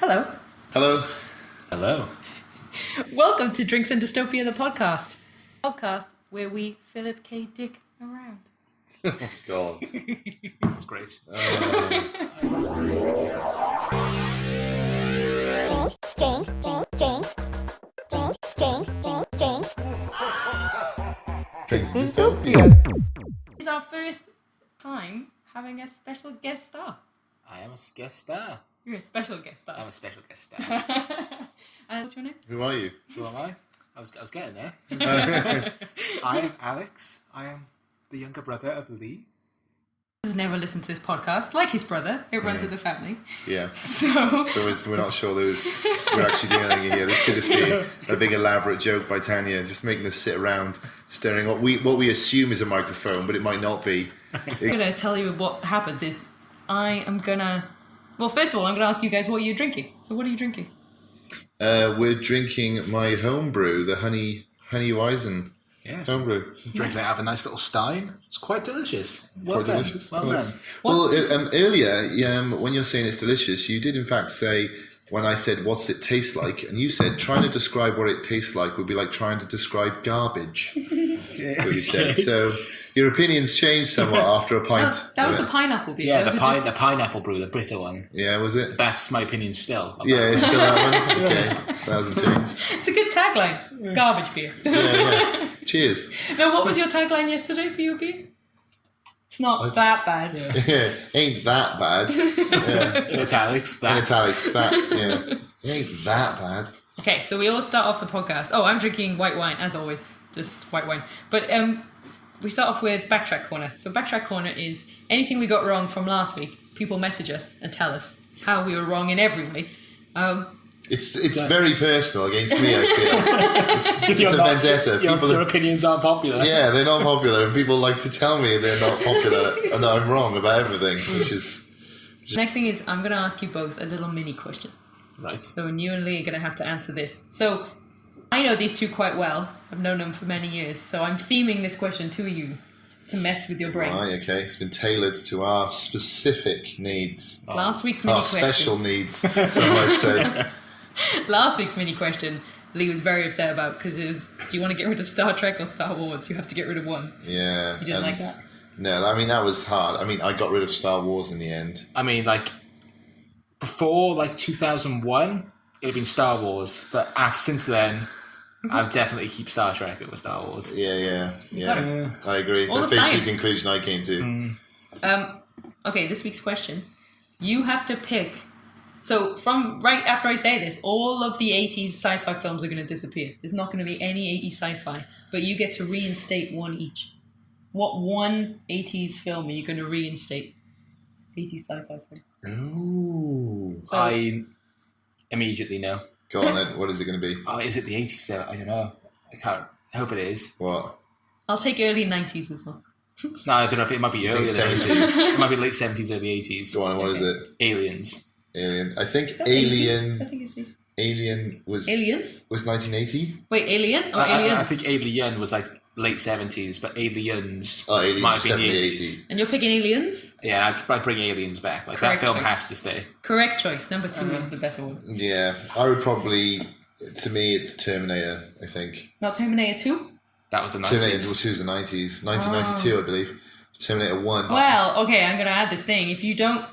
Hello. Hello. Hello. Welcome to Drinks and Dystopia, the podcast. Podcast where we Philip K. Dick around. Oh, God. That's great. Drinks and Dystopia. It's our first time having a special guest star. I am a guest star. You're a special guest star. I'm a special guest star. And what's your name? Who are you? Who am I? I was getting there. I am Alex. I am the younger brother of Lee. Has never listened to this podcast, like his brother. It runs in the family. Yeah. So We're not sure we're actually doing anything here. This could just be a big elaborate joke by Tania, just making us sit around staring at what we assume is a microphone, but it might not be. I'm going to tell you what happens is well, first of all, I'm going to ask you guys what you're drinking. So what are you drinking? We're drinking my homebrew, the Honey Weizen Yes. homebrew. Drinking it out of a nice little stein. It's quite delicious. Well Quite done. delicious. Well Nice. done. Well, earlier, when you're saying it's delicious, you did in fact say, when I said, what's it taste like? And you said, trying to describe what it tastes like would be like trying to describe garbage. What you said. So your opinions changed somewhat after a pint. That was the pineapple beer. Yeah, That was the pineapple brew, the bitter one. Yeah, was it? That's my opinion still. Yeah, it's still that one. Okay, that hasn't changed. It's a good tagline. Garbage beer. Yeah. Cheers. No, what was your tagline yesterday for your beer? It's not that bad. Yeah, ain't that bad. Yeah. In italics. In italics, that, yeah. It ain't that bad. Okay, so we all start off the podcast. Oh, I'm drinking white wine, as always. Just white wine. But we start off with Backtrack Corner. So Backtrack Corner is anything we got wrong from last week. People message us and tell us how we were wrong in every way. It's very personal against me, I feel. It's a vendetta. Your opinions aren't popular. Yeah, they're not popular, and people like to tell me they're not popular and that I'm wrong about everything, which is... Next thing is I'm going to ask you both a little mini question. Right. So you and Lee are going to have to answer this. So I know these two quite well. I've known them for many years. So I'm theming this question to you to mess with your brains. Right, okay. It's been tailored to our specific needs. Last week's mini Our question. special needs, some might say. Last week's mini question, Lee was very upset about because it was, do you want to get rid of Star Trek or Star Wars? You have to get rid of one. Yeah. You didn't like that? No, I mean, that was hard. I mean, I got rid of Star Wars in the end. I mean, before 2001, it had been Star Wars, but since then, I've definitely keep Star Trek over Star Wars. Yeah. I agree. All That's the basically science. the conclusion I came to. Okay, this week's question. You have to pick. So from right after I say this, all of the 80s sci-fi films are going to disappear. There's not going to be any 80s sci-fi, but you get to reinstate one each. What one 80s film are you going to reinstate? 80s sci-fi film. Ooh. So- I immediately know. Go on then. What is it going to be? Oh, is it the 80s there? I don't know. I hope it is. What? I'll take early 90s as well. No, I don't know if it might be earlier than 70s. 80s. It might be late 70s, early 80s. Go on, what is it? Aliens. Alien. I think That's Alien... 80s. I think it's 80s. Alien was Aliens? 1980? Wait, Alien or Aliens? I think Alien was late 70s, but Aliens, Aliens might have been the definitely 80s. 80s. And you're picking Aliens? Yeah, I'd bring Aliens back. That Correct film choice. has to stay. Correct choice. Number 2 is the better one. Yeah, I would probably... To me, it's Terminator, I think. Not Terminator 2? That was the 90s. Terminator 2 is the 90s. 1992, I believe. Terminator 1. Well, okay, I'm going to add this thing. If you don't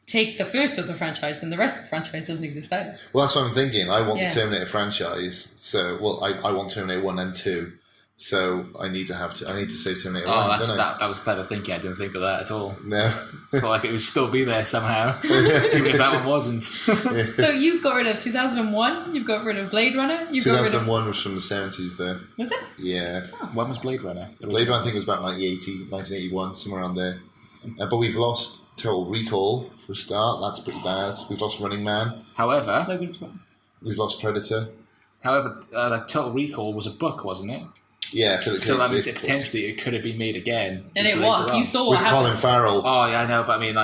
take the first of the franchise, then the rest of the franchise doesn't exist either. Well, that's what I'm thinking. I want Yeah. the Terminator franchise. So, I want Terminator 1 and 2. So, I need to save Terminator 1, don't I? That was clever thinking. I didn't think of that at all. No. I felt like it would still be there somehow, even if that one wasn't. So you've got rid of 2001, you've got rid of Blade Runner, you've got rid of... 2001 was from the 70s, though. Was it? Yeah. When was Blade Runner? Blade Runner, I think, was about 1981, somewhere around there. But we've lost Total Recall, for a start. That's pretty bad. We've lost Running Man. However, Logan Swan. We've lost Predator. Total Recall was a book, wasn't it? Yeah. So that means potentially it could have been made again. And just it later was. on. You saw With what Colin happened. Farrell. Oh, yeah, I know, but I mean,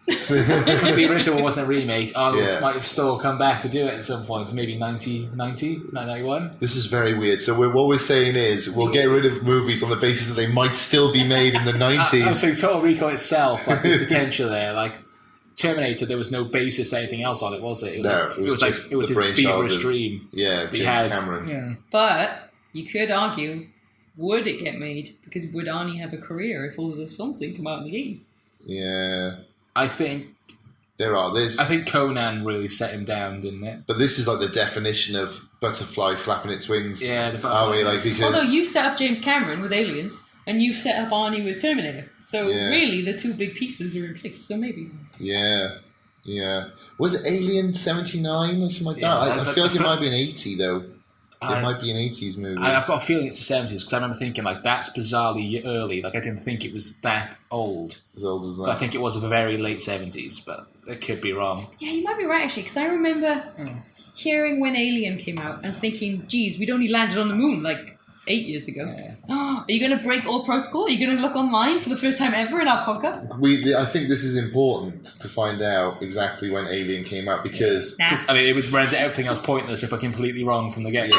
because the original wasn't a remake, Arnold might have still come back to do it at some point, maybe 1991. This is very weird. So what we're saying is we'll get rid of movies on the basis that they might still be made in the 90s. So Total Recall itself, there's potential there. Terminator, there was no basis to anything else on it, was it? It was, No, like, it was just it was the his brainchild feverish of- dream. Yeah, He James had- Cameron. Yeah. But you could argue, would it get made? Because would Arnie have a career if all of those films didn't come out in the 80s? Yeah. I think Conan really set him down, didn't it? But this is like the definition of butterfly flapping its wings. Yeah, the Are we butterfly like because Although you set up James Cameron with Aliens, and you set up Arnie with Terminator. So Yeah. really, the two big pieces are in place. So maybe. Yeah. Was it Alien 79 or something like Yeah, that? I feel like it might be an 80 though. It might be an 80s movie. I've got a feeling it's the 70s because I remember thinking like that's bizarrely early. Like I didn't think it was that old. As old as that. But I think it was the very late 70s, but it could be wrong. Yeah, you might be right actually, because I remember hearing when Alien came out and thinking, geez, we'd only landed on the moon like 8 years ago. Yeah. Are you going to break all protocol? Are you going to look online for the first time ever in our podcast? I think this is important to find out exactly when Alien came out because Nah. I mean, it would render everything else pointless if we're completely wrong from the get-go.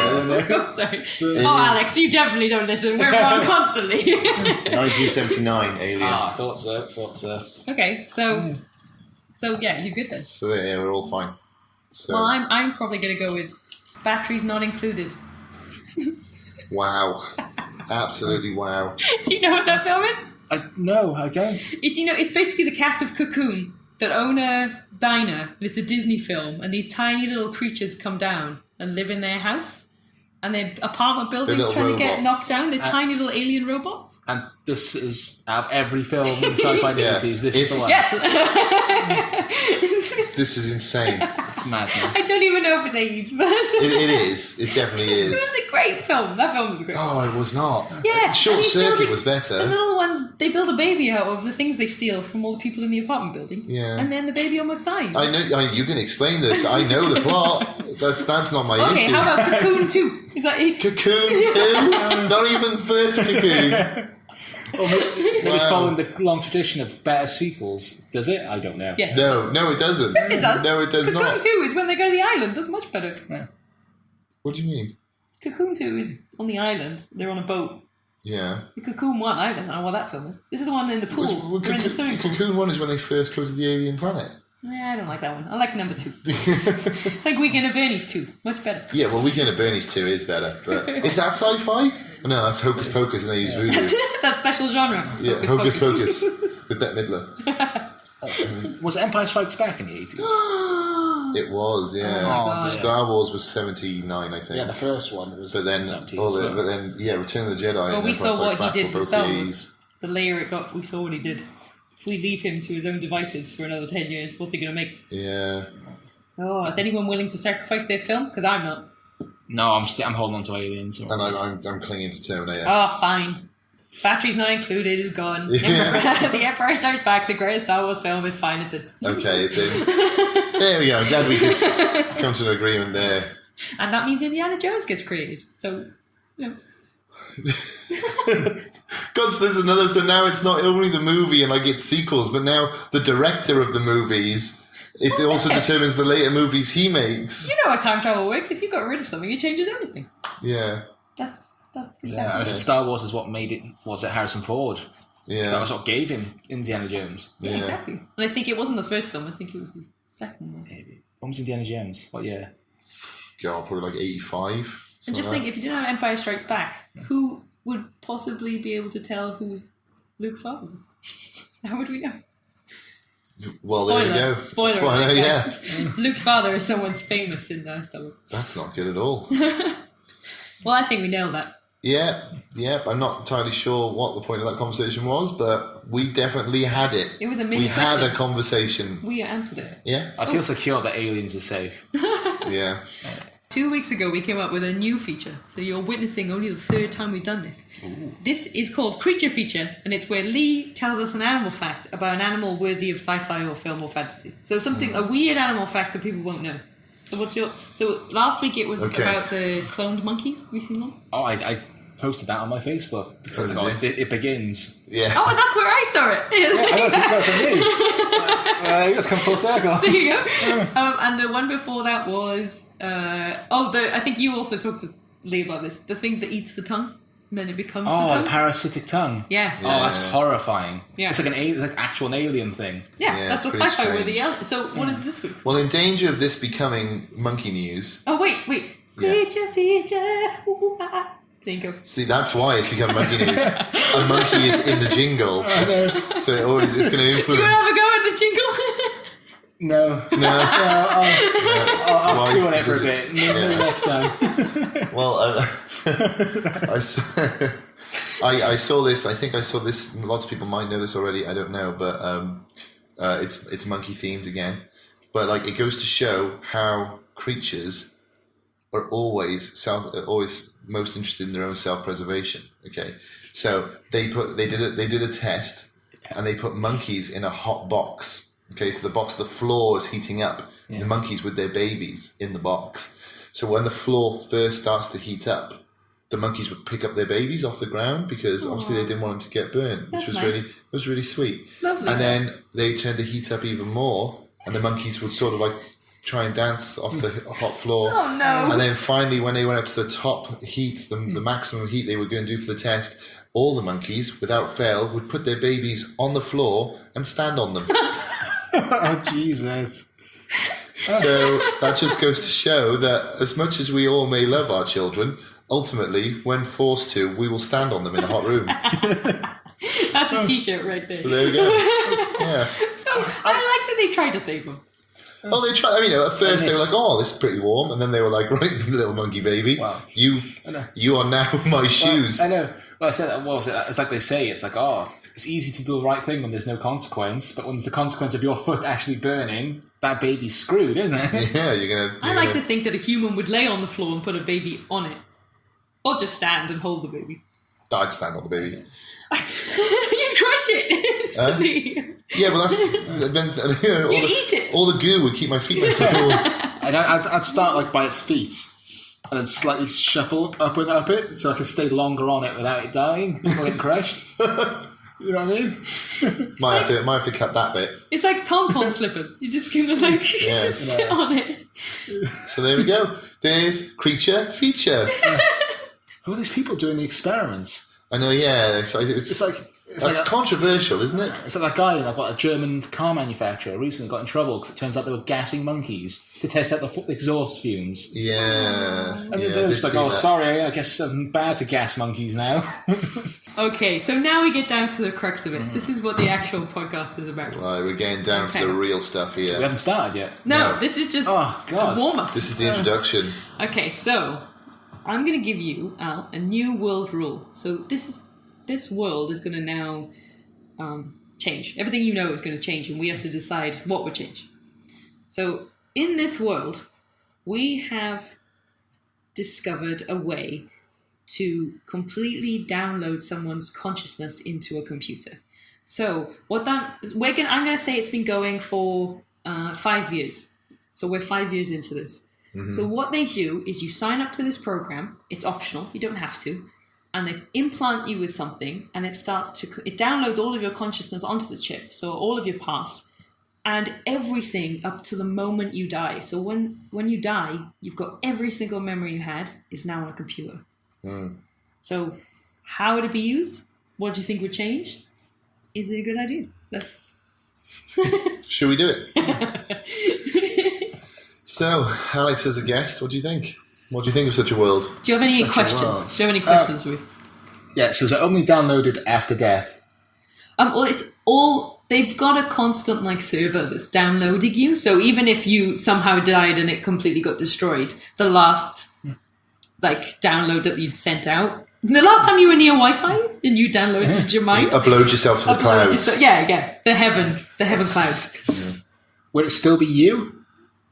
Yeah. Sorry. Oh, Alex, you definitely don't listen. We're wrong constantly. 1979 Alien. Thought so. Okay, so yeah, you're good then. So yeah, we're all fine. So, Well, I'm probably going to go with batteries not included. wow. Absolutely wow. Do you know what that film is? No, I don't. It's basically the cast of Cocoon that own a diner. And it's a Disney film, and these tiny little creatures come down and live in their house, and their apartment building's little trying to get robots. knocked down. They're tiny little alien robots. And this is, out of every film in sci-fi Yeah. 80s, this is the one. Yes. This is insane. It's madness. I don't even know if it's 80s, but It is. It definitely it is. was a great film. That film was a great film. Oh, it was not. Yeah, Short and he's Circuit building- was The better. little ones, they build a baby out of the things they steal from all the people in the apartment building. Yeah. And then the baby almost dies. I know. You can explain this. I know the plot. That's not my Okay, issue. how about Cocoon 2? Is that it? Cocoon 2? Not even first Cocoon. It was Wow. following the long tradition of better sequels, does it? I don't know. Yes. No, it doesn't. Yes, it does. No, it does Cocoon not. 2 is when they go to the island. That's much better. What do you mean? Cocoon 2 is on the island. They're on a boat. Yeah. The Cocoon 1, I don't know what that film is. This is the one in the pool. Well, They're in the swimming pool. Cocoon 1 is when they first go to the alien planet. Yeah, I don't like that one. I like number 2. It's like Weekend at Bernie's 2. Much better. Yeah, well, Weekend at Bernie's 2 is better. But is that sci-fi? No, that's Hocus Pocus and they use voodoo. That special genre. Yeah, Hocus Pocus with Bette Midler. Was Empire Strikes Back in the 80s? It was, yeah. Oh my God. Star Wars was 79, I think. Yeah, the first one was But then, 70s. yeah, Return of the Jedi. Well, and we Empire saw Strikes what Back he were did with both Star the Wars. 80s. The layer it got, we saw what he did. If we leave him to his own devices for another 10 years, what's he going to make? Yeah. Oh, is anyone willing to sacrifice their film? Because I'm not. No, I'm holding on to Aliens. And I'm clinging to Terminator. Oh, fine. Batteries not included is gone. Yeah. The Empire Strikes Back, the greatest Star Wars film, is fine. It's in. Okay, it's in. There we go. I'm glad we could come to an agreement there. And that means Indiana Jones gets created. So, you know. God, so there's another. So now it's not only the movie and like its sequels, but now the director of the movies. It also determines the later movies he makes. You know how time travel works. If you got rid of something, it changes everything. Yeah. That's the Yeah, essence. Star Wars is what made it. Was it Harrison Ford? Yeah. That was what gave him Indiana Jones. Yeah, Yeah. exactly. And I think it wasn't the first film. I think it was the second one. Maybe. When was Indiana Jones? What year? God, probably like 85. And just think, if you didn't have Empire Strikes Back, who would possibly be able to tell who's Luke's father was? How would we know? Well, Spoiler. there you go. Spoiler, yeah. Luke's father is someone's famous in Star Wars. That's not good at all. Well, I think we nailed that. Yeah. I'm not entirely sure what the point of that conversation was, but we definitely had it. It was a We mini had question. a conversation. We answered it. Yeah. I feel secure that aliens are safe. Yeah. 2 weeks ago, we came up with a new feature. So you're witnessing only the third time we've done this. Ooh. This is called Creature Feature, and it's where Lee tells us an animal fact about an animal worthy of sci-fi or film or fantasy. So something, a weird animal fact that people won't know. So so last week it was Okay. about the cloned monkeys. Have you seen that? Oh, I posted that on my Facebook because Oh, did you? it begins. Yeah. Oh, and that's where I saw it. I don't think that from me. You just come full circle. There you go. And the one before that was I think you also talked to Lee about this. The thing that eats the tongue. and then it becomes Oh, the the tongue. parasitic tongue. Yeah. Oh, that's horrifying. Yeah. It's like like actual alien thing. Yeah, that's it's what pretty sci-fi were the strange. So what is this week's? Well, in danger of this becoming monkey news. Oh, wait. Creature, feature, ooh, ah. There you go. See, that's why it's become monkey news. A monkey is in the jingle, so it's going to Do you influence. want to have a go at the jingle? No. No. I'll Wise stew on it for a decision. bit. Maybe next time. Well, I saw this. I think I saw this. Lots of people might know this already. I don't know, but it's monkey themed again. But like, it goes to show how creatures are always most interested in their own self-preservation. Okay, so they did a test, and they put monkeys in a hot box. Okay, so the floor is heating up. Yeah. The monkeys with their babies in the box. So when the floor first starts to heat up, the monkeys would pick up their babies off the ground because obviously they didn't want them to get burnt, which was nice. really sweet. Lovely. And then they turned the heat up even more, and the monkeys would sort of like try and dance off the hot floor. Oh no! And then finally, when they went up to the top heat, the maximum heat they were going to do for the test, all the monkeys, without fail, would put their babies on the floor and stand on them. Oh, Jesus. So that just goes to show that as much as we all may love our children, ultimately, when forced to, we will stand on them in a hot room. That's a t-shirt right there. So there we go. Yeah. So I like that they tried to save them. Oh, they tried. I mean, at first they were like, "Oh, this is pretty warm," and then they were like, "Right, little monkey baby, wow. you are now my shoes." I know. Well, I said that. What was it? It's like they say. It's like, it's easy to do the right thing when there's no consequence, but when there's the consequence of your foot actually burning, that baby's screwed, isn't it? Yeah, you're gonna. I like to think that a human would lay on the floor and put a baby on it, or just stand and hold the baby. I'd stand on the baby. You'd crush it instantly. Yeah, but that's then You'd eat it. All the goo would keep my feet nice and cool. I'd start like by its feet, and then slightly shuffle up and up it, so I can stay longer on it without it dying, before getting crushed. You know what I mean? Might have to cut that bit. It's like Tom slippers. You're just gonna sit on it. So there we go. There's creature feature. Yes. Who are these people doing the experiments? I know. Yeah, it's controversial, isn't it? It's like that guy, a German car manufacturer, recently got in trouble because it turns out they were gassing monkeys to test out the exhaust fumes. Yeah. And they're just like, sorry, I guess it's something bad to gas monkeys now. Okay, so now we get down to the crux of it. This is what the actual podcast is about. Right, we're getting down to the real stuff here. We haven't started yet. No, this is just a warm-up. This is the introduction. Okay, so I'm going to give you, Al, a new world rule. So this world is going to now change. Everything you know is going to change, and we have to decide what would change. So in this world, we have discovered a way to completely download someone's consciousness into a computer. So I'm going to say it's been going for 5 years. So we're 5 years into this. Mm-hmm. So what they do is you sign up to this program. It's optional. You don't have to. And they implant you with something, and it downloads all of your consciousness onto the chip. So all of your past and everything up to the moment you die. So when you die, you've got every single memory you had is now on a computer. Mm. So how would it be used? What do you think would change? Is it a good idea? Should we do it? So, Alex, as a guest, what do you think? What do you think of such a world? Do you have any questions? Do you have any questions, Ruth? Yeah, so it's only downloaded after death. Well, it's all... They've got a constant server that's downloading you. So even if you somehow died and it completely got destroyed, the last download that you'd sent out, the last time you were near Wi-Fi and you downloaded your mind, you upload yourself to the clouds. The heaven cloud. Yeah. Would it still be you?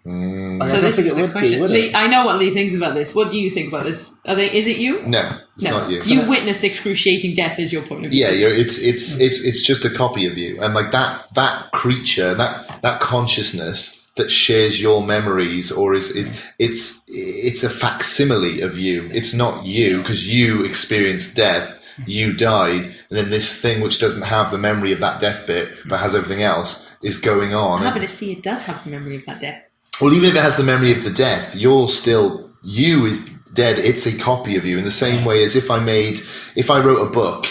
So I don't think it would be, would it? I know what Lee thinks about this. What do you think about this? Is it you? No, it's not you. You witnessed excruciating death is your point of view. Yeah, it's just a copy of you, and that creature, that consciousness that shares your memories, or it's a facsimile of you. It's not you because you experienced death. You died, and then this thing which doesn't have the memory of that death bit but has everything else is going on. But it does have the memory of that death. Well, even if it has the memory of the death, you're still you. dead. It's a copy of you in the same way as if I wrote a book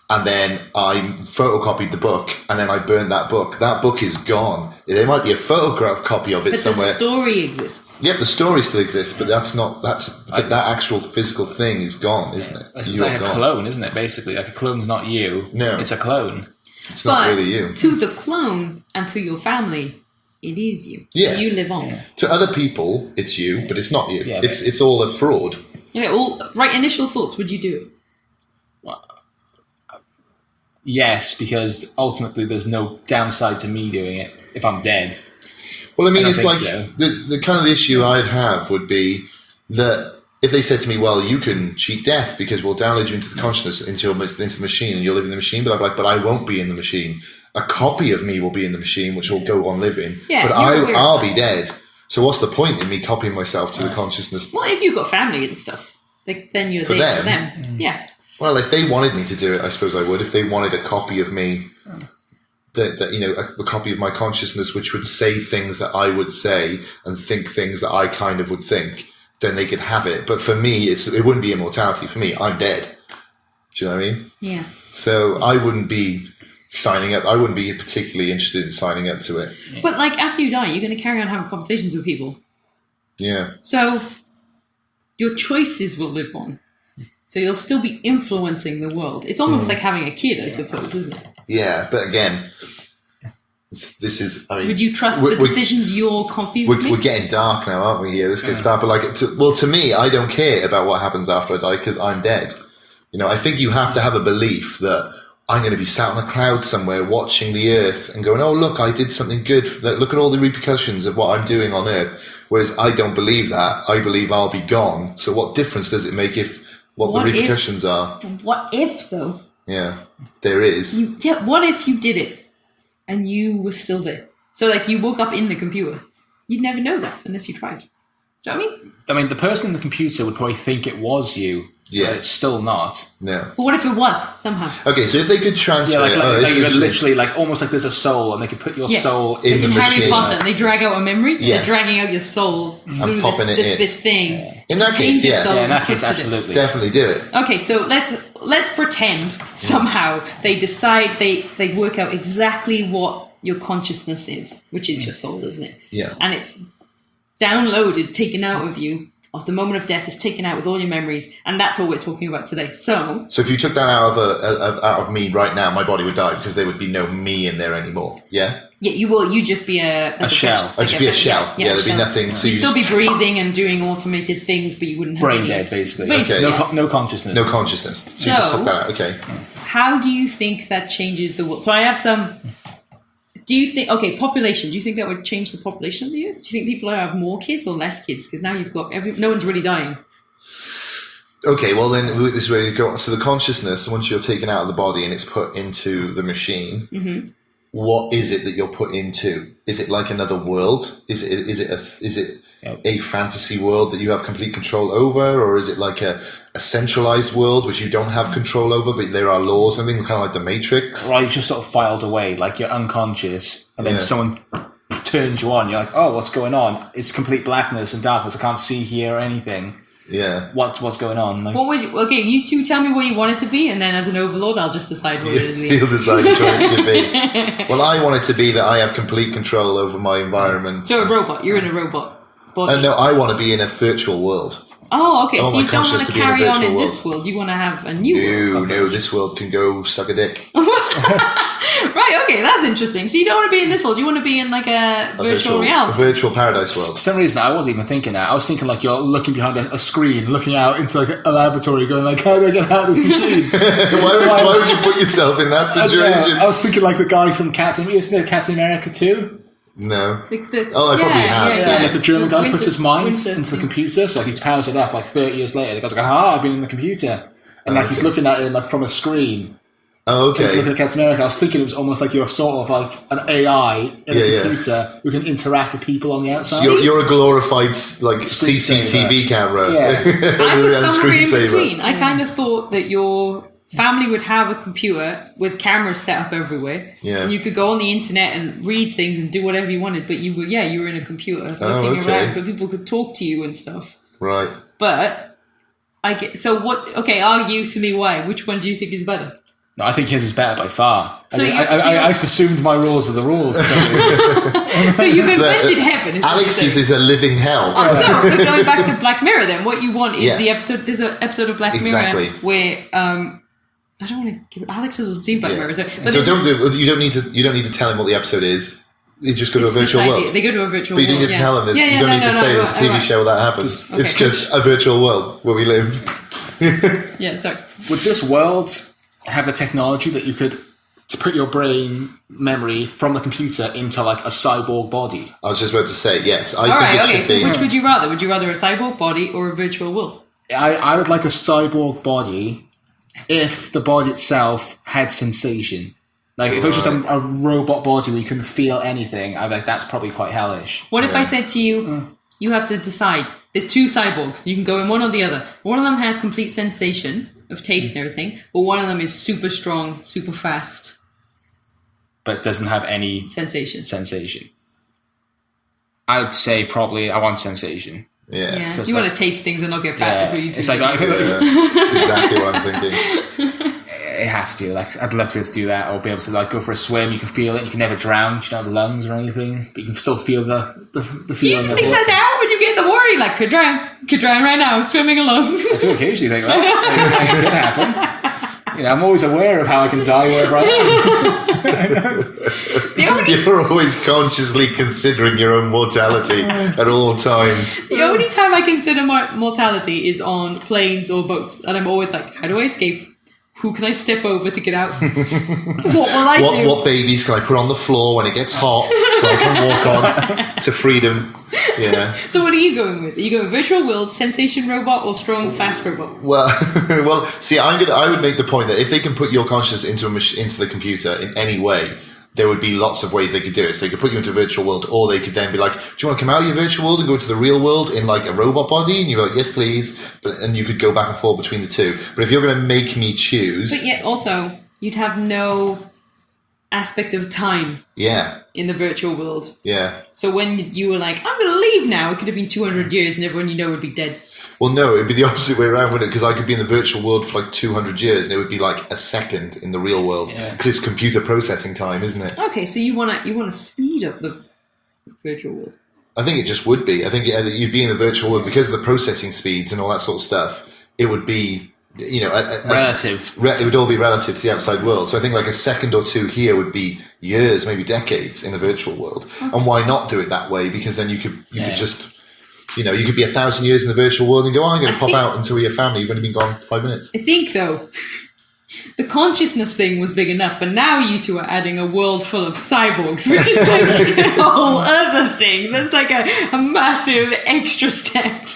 and then I photocopied the book and then I burned that book is gone. There might be a photograph copy of it somewhere. The story exists. Yep, the story still exists, but that actual physical thing is gone, isn't it? It's like a clone, isn't it? Basically, like a clone's not you. No, it's a clone. It's not really you. To the clone and to your family, it is you. Yeah, you live on. To other people, it's you, but it's not you. Yeah, it's all a fraud. Yeah. Right. Initial thoughts. Would you do it? Well, yes, because ultimately there's no downside to me doing it if I'm dead. Well, I mean, it's like the kind of the issue I'd have would be that if they said to me, well, you can cheat death because we'll download you into the consciousness, into the machine, and you'll live in the machine, but I'd be like, but I won't be in the machine. A copy of me will be in the machine, which will go on living. Yeah, but I'll be dead. So what's the point in me copying myself to the consciousness? Well, if you've got family and stuff, then you're there for them. Yeah. Well, if they wanted me to do it, I suppose I would. If they wanted a copy of me, a copy of my consciousness, which would say things that I would say and think things that I kind of would think, then they could have it. But for me, it wouldn't be immortality. For me, I'm dead. Do you know what I mean? Yeah. So I wouldn't be signing up. I wouldn't be particularly interested in signing up to it. But like after you die, you're going to carry on having conversations with people. Yeah. So your choices will live on. So you'll still be influencing the world. It's almost like having a kid, I suppose, isn't it? Yeah, but again, this is. I mean, would you trust the decisions you're confident with? We're getting dark now, aren't we? Here, this gets dark. But to me, I don't care about what happens after I die because I'm dead. I think you have to have a belief that I'm going to be sat on a cloud somewhere watching the Earth and going, "Oh, look, I did something good. Look at all the repercussions of what I'm doing on Earth." Whereas I don't believe that. I believe I'll be gone. So what difference does it make if what the repercussions are? What if, though? Yeah, there is. What if you did it and you were still there? So, like, you woke up in the computer. You'd never know that unless you tried. Do you know what I mean? I mean, the person in the computer would probably think it was you. Yeah. But it's still not. No. But what if it was, somehow? Okay, so if they could transfer... Yeah, you could literally, almost like there's a soul, and they could put your soul in the machine. Harry Potter, and they drag out a memory, they're dragging out your soul through this thing. Yeah. In that case, yes. Yeah, in that case, absolutely. Definitely do it. Okay, so let's pretend somehow they decide, they work out exactly what your consciousness is, which is your soul, isn't it? Yeah. And it's downloaded, taken out of you, of the moment of death is taken out with all your memories, and that's what we're talking about today. So if you took that out of me right now, my body would die because there would be no me in there anymore. Yeah. Yeah, you will. You just be a shell. I'd just be a shell. Yeah, there'd be nothing. So you'd still be breathing and doing automated things, but you wouldn't have brain dead, basically. Okay. No consciousness. No consciousness. So you just suck that out. Okay. How do you think that changes the world? So I have some. Do you think, population, do you think that would change the population of the Earth? Do you think people have more kids or less kids? Because now you've got, no one's really dying. Okay, well then, this is where you go. So the consciousness, once you're taken out of the body and it's put into the machine, what is it that you're put into? Is it like another world? Is it a fantasy world that you have complete control over? Or is it like a centralized world which you don't have control over, but there are laws, something kind of like the Matrix? Right, just sort of filed away, like you're unconscious, and then someone turns you on. You're like, oh, what's going on? It's complete blackness and darkness. I can't see, hear anything. Yeah. What's going on? Like, what would you, you two tell me what you want it to be, and then as an overlord, I'll just decide what it is. He'll decide what it should be. Well, I want it to be that I have complete control over my environment. So a robot. You're in a robot body. No, I want to be in a virtual world. Oh, okay. So you don't want to carry on in this world. You want to have a new world. No, this world can go suck a dick. Right, okay, that's interesting. So you don't want to be in this world. You want to be in like a virtual reality. A virtual paradise world. For some reason, I wasn't even thinking that. I was thinking like you're looking behind a screen, looking out into like a laboratory, going like, how do I get out of this machine? why would you put yourself in that situation? I was thinking like the guy from Captain America 2. No. I probably have. Yeah, like the German guy puts his mind into the computer, so like he powers it up like 30 years later. The guy's like, I've been in the computer. And like he's looking at it like from a screen. Oh, okay. He's looking at Captain America. I was thinking it was almost like you're sort of like an AI in a computer who can interact with people on the outside. So you're a glorified like CCTV camera. Yeah. I was somewhere in between. I kind of thought that your family would have a computer with cameras set up everywhere. Yeah. And you could go on the internet and read things and do whatever you wanted, but you were in a computer looking around, but people could talk to you and stuff. Right. But I get. So what? Okay, argue to me why. Which one do you think is better? No, I think his is better by far. So I just assumed my rules were the rules. So you've invented heaven. Is Alex's is a living hell. Oh, so but going back to Black Mirror, then what you want is the episode. There's an episode of Black Mirror where I don't want to give Alex hasn't seen Black Mirror, you don't need to tell him what the episode is. You just go to a virtual world. They go to a virtual world. But you don't need to tell them this. You don't need to say there's a TV show that happens. It's just a virtual world where we live. Yeah, sorry. Would this world have the technology that you could to put your brain memory from the computer into like a cyborg body? I was just about to say, yes. I think it should be. So which would you rather? Would you rather a cyborg body or a virtual world? I would like a cyborg body if the body itself had sensation. Like, if it was just a robot body where you couldn't feel anything, I'd be like, that's probably quite hellish. What if I said to you, you have to decide. There's two cyborgs. You can go in one or the other. One of them has complete sensation of taste and everything, but one of them is super strong, super fast. But doesn't have any sensation. I would say probably I want sensation. Yeah. You want to taste things and not get fat. That's what you do. It's like, that's exactly what I'm thinking. I have to. Like, I'd love to be able to do that, or be able to like go for a swim. You can feel it. You can never drown. You don't have lungs or anything, but you can still feel the feeling. Do you think that now when you get the worry, like could drown right now, swimming along? I do occasionally think that. It could happen. You know, I'm always aware of how I can die wherever I am. You're always consciously considering your own mortality at all times. The only time I consider mortality is on planes or boats, and I'm always like, how do I escape? Who can I step over to get out? What will I do? What babies can I put on the floor when it gets hot so I can walk on to freedom? Yeah. So what are you going with? Are you going virtual world, sensation robot, or strong, fast robot? Well, see, I would make the point that if they can put your consciousness into the computer in any way, there would be lots of ways they could do it. So they could put you into a virtual world, or they could then be like, do you want to come out of your virtual world and go to the real world in like a robot body? And you're like, yes, please. And you could go back and forth between the two. But if you're going to make me choose... But yet also, you'd have no aspect of time in the virtual world. Yeah. So when you were like, I'm going to leave now, it could have been 200 years and everyone you know would be dead. Well, no, it'd be the opposite way around, wouldn't it? Because I could be in the virtual world for like 200 years and it would be like a second in the real world. Because it's computer processing time, isn't it? Okay, so you want to speed up the virtual world. I think it just would be. I think you'd be in the virtual world because of the processing speeds and all that sort of stuff. It would be, you know... relative. It would all be relative to the outside world. So I think like a second or two here would be years, maybe decades in the virtual world. Okay. And why not do it that way? Because then you could just... You know, you could be 1,000 years in the virtual world and go, I'm going to pop out until your family. You've only been gone 5 minutes. I think, though, the consciousness thing was big enough, but now you two are adding a world full of cyborgs, which is like a whole other thing. That's like a massive extra step.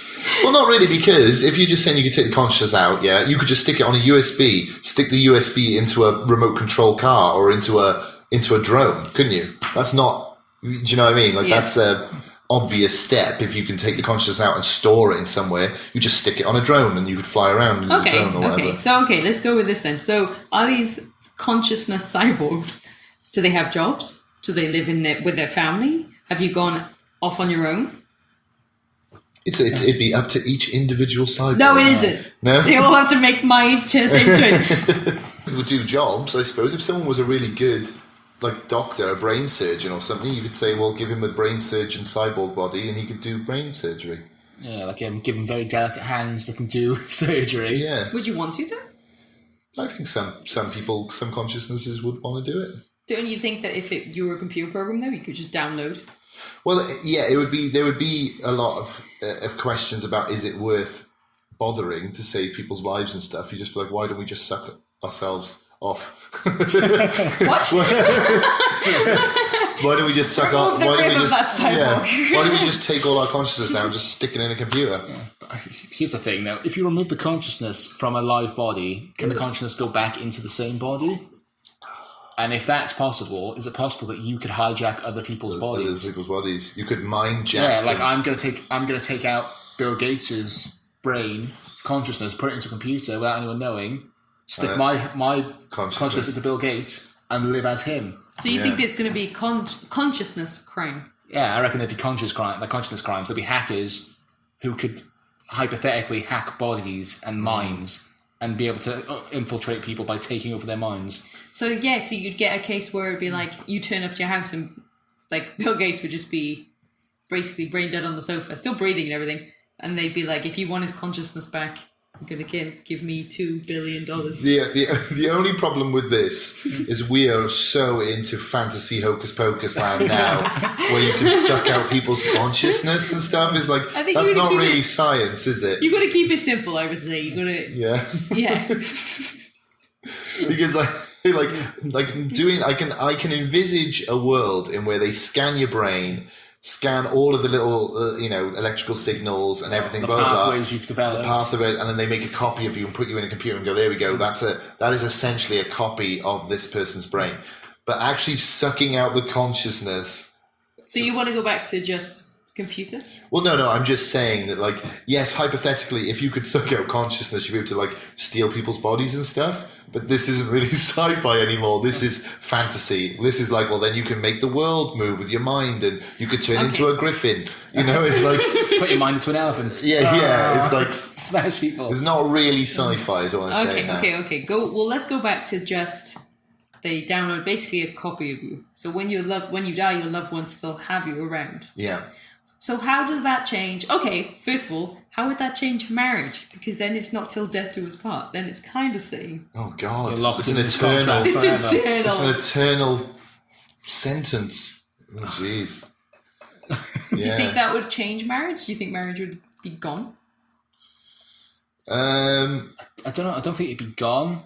Well, not really, because if you're just saying you could take the consciousness out, you could just stick it on a USB, stick the USB into a remote control car or into a drone, couldn't you? That's not, do you know what I mean? Like that's a obvious step. If you can take the consciousness out and store it in somewhere, you just stick it on a drone and you could fly around in a drone or whatever. So let's go with this then. So are these consciousness cyborgs, do they have jobs? Do they live with their family? Have you gone off on your own? It'd be up to each individual cyborg. No, it isn't. No? They all have to make my same choice. People do jobs, I suppose. If someone was a really good like doctor, a brain surgeon or something, you could say, well, give him a brain surgeon cyborg body and he could do brain surgery. Yeah, like give him very delicate hands that can do surgery. Yeah. Would you want to, though? I think some people, some consciousnesses would want to do it. Don't you think that if you were a computer program, though, you could just download? Well, yeah, there would be a lot of questions about, is it worth bothering to save people's lives and stuff? You just be like, why don't we just suck ourselves off? What? Why don't we just suck off? Why don't we just take all our consciousness now and just stick it in a computer? Yeah. Here's the thing, though. If you remove the consciousness from a live body, can the consciousness go back into the same body? And if that's possible, is it possible that you could hijack other people's bodies? Other people's bodies. You could mind jack. Yeah, like I'm gonna take out Bill Gates's brain consciousness, put it into a computer without anyone knowing. Stick my consciousness into Bill Gates and live as him. So you think there's going to be consciousness crime? Yeah, I reckon there'd be consciousness crimes. There'd be hackers who could hypothetically hack bodies and minds and be able to infiltrate people by taking over their minds. So you'd get a case where it'd be like you turn up to your house and like Bill Gates would just be basically brain dead on the sofa, still breathing and everything, and they'd be like, if you want his consciousness back, you're gonna give me $2 billion. The only problem with this is we are so into fantasy hocus pocus land now, where you can suck out people's consciousness and stuff. Is like that's not really science, is it? You got to keep it simple. I would say you got to. Yeah. Because I can envisage a world in where they scan your brain, scan all of the little, electrical signals and everything, the blah, blah, pathways you've developed. the path of it, and then they make a copy of you and put you in a computer and go, there we go, that is essentially a copy of this person's brain. But actually sucking out the consciousness. So you want to go back to just computer? Well, no, I'm just saying that, like, yes, hypothetically, if you could suck out consciousness, you'd be able to, like, steal people's bodies and stuff. But this isn't really sci-fi anymore. This is fantasy. This is like, well, then you can make the world move with your mind, and you could turn into a griffin. It's like put your mind into an elephant. Yeah. It's like smash people. It's not really sci-fi, is what I'm saying. Okay. Let's go back to just they download basically a copy of you. So when you die, your loved ones still have you around. Yeah. So how does that change? Okay, first of all, how would that change marriage? Because then it's not till death do us part. Then it's kind of saying, oh God, it's an eternal. It's an eternal sentence. Oh, jeez. Do you think that would change marriage? Do you think marriage would be gone? I don't know. I don't think it'd be gone,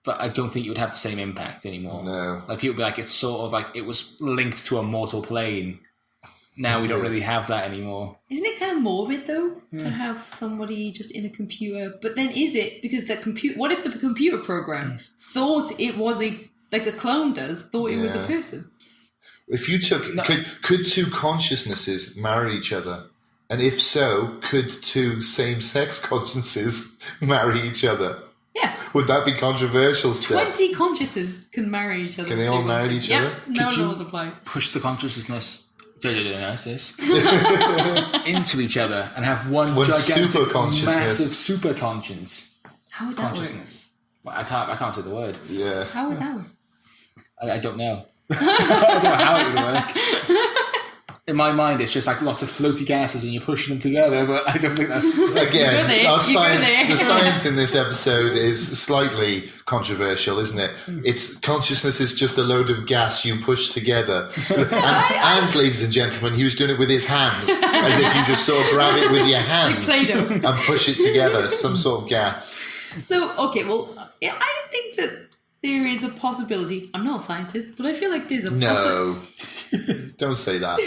but I don't think it would have the same impact anymore. No. Like people would be like, it's sort of like it was linked to a mortal plane. Now we don't really have that anymore. Isn't it kind of morbid though to have somebody just in a computer? But then is it because the computer? What if the computer program thought it was a clone thought it was a person? If you took could two consciousnesses marry each other, and if so, could two same-sex consciousnesses marry each other? Yeah. Would that be controversial still? 20 consciousnesses can marry each other. Can they all marry each other? No laws apply. Push the consciousness into each other and have one gigantic, super consciousness, massive super conscience. How would that work? Well, I can't say the word. Yeah. How would that work? I don't know. I don't know how it would work. In my mind, it's just like lots of floaty gases and you're pushing them together, but I don't think that's... Again, the science in this episode is slightly controversial, isn't it? It's consciousness is just a load of gas you push together. And ladies and gentlemen, he was doing it with his hands, as if you just sort of grab it with your hands and push it together, some sort of gas. So, okay, well, I think that there is a possibility. I'm not a scientist, but I feel like there's a possibility. No, don't say that.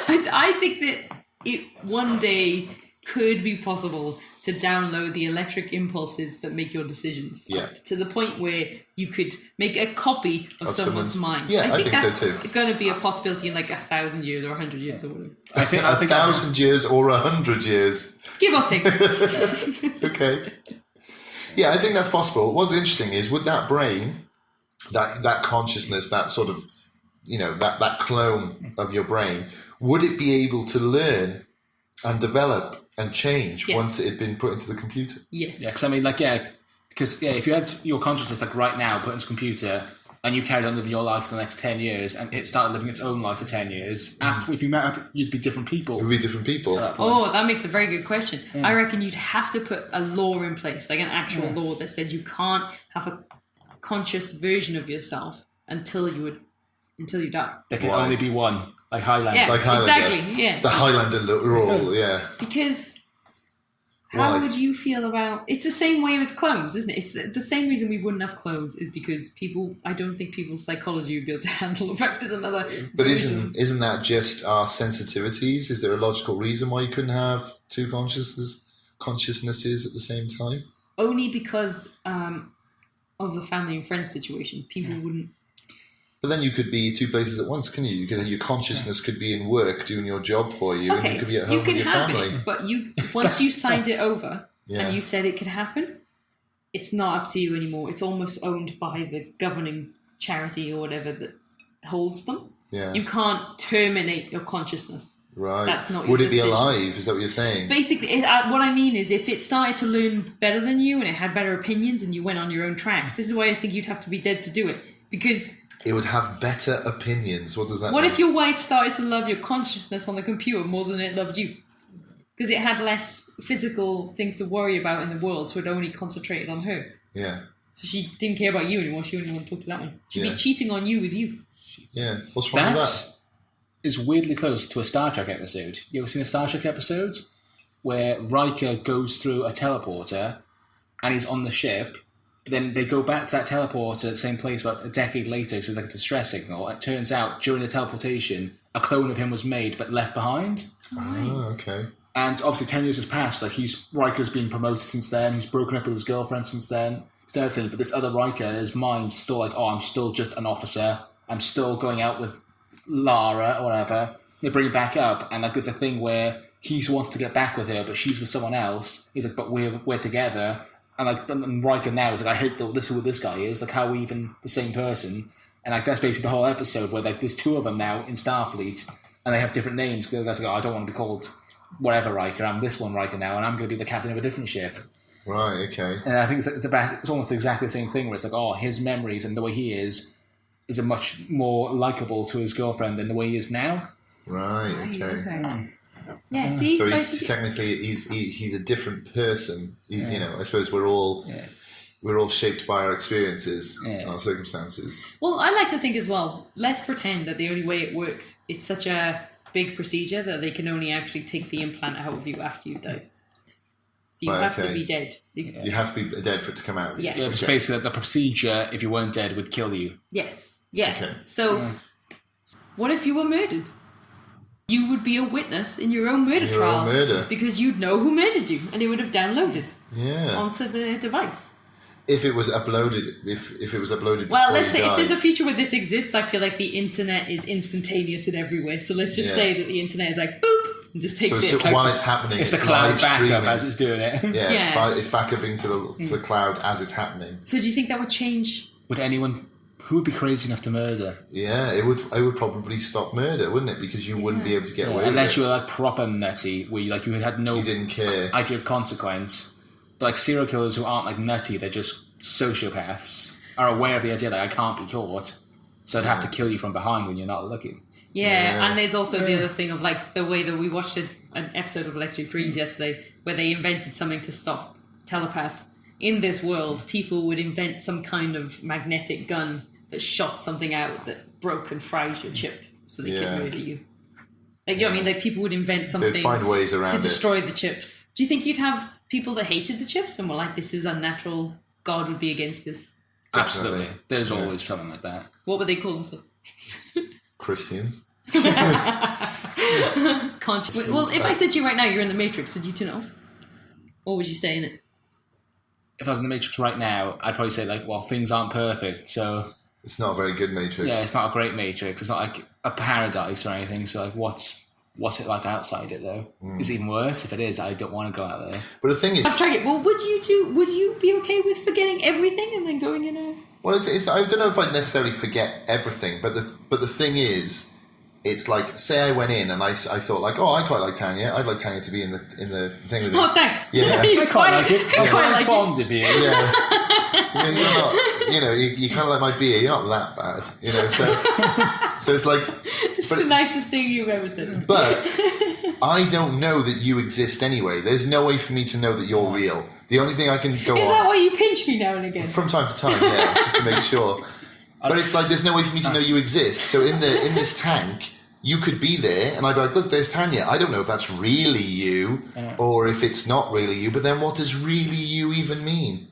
I think that it one day could be possible to download the electric impulses that make your decisions. Yeah. To the point where you could make a copy of someone's mind. Yeah, I think that's so too. going to be a possibility in like 1,000 years or 100 years or whatever. I think 1,000 years or 100 years. Give or take. Okay. Yeah, I think that's possible. What's interesting is, would that brain, that consciousness, that sort of, that clone of your brain, would it be able to learn and develop and change once it had been put into the computer? Yes. Yeah, because I mean, if you had your consciousness like right now put into a computer and you carried on living your life for the next 10 years and it started living its own life for 10 years, after if you met up, you'd be different people. It would be different people. That makes a very good question. I reckon you'd have to put a law in place, like an actual law that said you can't have a conscious version of yourself until you die. There can only be one, like Highlander. Yeah, like Highlander, exactly. Yeah. The Highlander rule, yeah. Because how would you feel about... It's the same way with clones, isn't it? It's the same reason we wouldn't have clones is because I don't think people's psychology would be able to handle the fact there's another... But isn't that just our sensitivities? Is there a logical reason why you couldn't have two consciousnesses at the same time? Only because of the family and friends situation. People wouldn't... But then you could be two places at once, couldn't you? Your consciousness could be in work doing your job for you, and you could be at home with your family. It, but once you signed it over and you said it could happen, it's not up to you anymore. It's almost owned by the governing charity or whatever that holds them. Yeah. You can't terminate your consciousness. Right. That's not Would your it be decision. alive? Is that what you're saying? Basically, what I mean is if it started to learn better than you and it had better opinions and you went on your own tracks, this is why I think you'd have to be dead to do it. Because It would have better opinions. What does that what mean? if your wife started to love your consciousness on the computer more than it loved you? Because it had less physical things to worry about in the world, so it only concentrated on her. Yeah. So she didn't care about you anymore, she only wanted to talk to that one. She'd Yeah. be cheating on you with you. Yeah. What's wrong with That that? is weirdly close to a Star Trek episode. You ever seen a Star Trek episode where Riker goes through a teleporter and he's on the ship, but then they go back to that teleporter at the same place about a decade later, so it's like a distress signal. It turns out during the teleportation, a clone of him was made but left behind. Oh, okay. And obviously 10 years has passed. Like Riker's been promoted since then. He's broken up with his girlfriend since then. It's everything. But this other Riker, his mind's still like, oh, I'm still just an officer. I'm still going out with Lara or whatever. They bring it back up, and like there's a thing where he wants to get back with her, but she's with someone else. He's like, but we're together. And like and Riker now is like, I hate who this guy is. Like, how are we even the same person? And like that's basically the whole episode where like there's two of them now in Starfleet, and they have different names. Because the guy's like, oh, I don't want to be called whatever Riker. I'm this one Riker now, and I'm going to be the captain of a different ship. Right, okay. And I think it's almost exactly the same thing where it's like, oh, his memories and the way he is a much more likable to his girlfriend than the way he is now. Right, okay. Yeah, see? So So he's technically he's a different person. He's I suppose we're all shaped by our experiences and our circumstances. well, I like to think as well, let's pretend that the only way it works, it's such a big procedure that they can only actually take the implant out of you after you've died. So you have to be dead. You have to be dead for it to come out. Yes. Yeah, it's basically the procedure, if you weren't dead, would kill you. Yes. Yeah. Okay. So, what if you were murdered? You would be a witness in your own murder trial. Own murder. Because you'd know who murdered you, and it would have downloaded Yeah. onto the device. If it was uploaded, if it was uploaded. Well, before let's you say if died. there's a future where this exists, I feel like the internet is instantaneous and everywhere. So let's just say that the internet is like boop and just takes So it. it's while it's happening, It's the cloud live backup streaming. as it's doing it. Yeah, it's backupping to the cloud as it's happening. So do you think that would change? Who would be crazy enough to murder? Yeah, it would probably stop murder, wouldn't it? Because you wouldn't be able to get away with Unless it. you were like proper nutty, where you had no You didn't care. idea of consequence. But like serial killers who aren't like nutty, they're just sociopaths, are aware of the idea that I can't be caught, so I'd have to kill you from behind when you're not looking. Yeah, and there's also the other thing of like the way that we watched an episode of Electric Dreams yesterday, where they invented something to stop telepaths. In this world, people would invent some kind of magnetic gun that shot something out that broke and fries your chip, so they could murder you. Like, do you know what I mean? Like, people would invent something They'd find ways around to it. destroy the chips. Do you think you'd have people that hated the chips and were like, "This is unnatural. God would be against this"? Absolutely. There's always something like that. What would they call themselves? Christians. Well, if I said to you right now, you're in the Matrix, would you turn it off, or would you stay in it? If I was in the Matrix right now, I'd probably say like, well, things aren't perfect, so It's not a very good Matrix. yeah, it's not a great Matrix. It's not like a paradise or anything. So like, what's it like outside it though? Is it even worse? If it is, I don't want to go out there. But the thing is, I've tried it. Well, would you be okay with forgetting everything and then going in a... well, it's I don't know if I'd necessarily forget everything, but the thing is, it's like, say I went in and I thought like, oh, I quite like Tania. I'd like Tania to be in the thing with me. Oh, thank. Yeah. I quite like it. I'm I quite quite like fond of you. Yeah. You're not, you kind of like my beer. You're not that bad, So it's like, It's the nicest thing you've ever said. but I don't know that you exist anyway. There's no way for me to know that you're real. The only thing I can go Is on that why you pinch me now and again? from time to time, yeah, just to make sure. But it's like there's no way for me to know you exist. So in this tank, you could be there, and I'd be like, look, there's Tania. I don't know if that's really you, or if it's not really you. But then, what does really you even mean?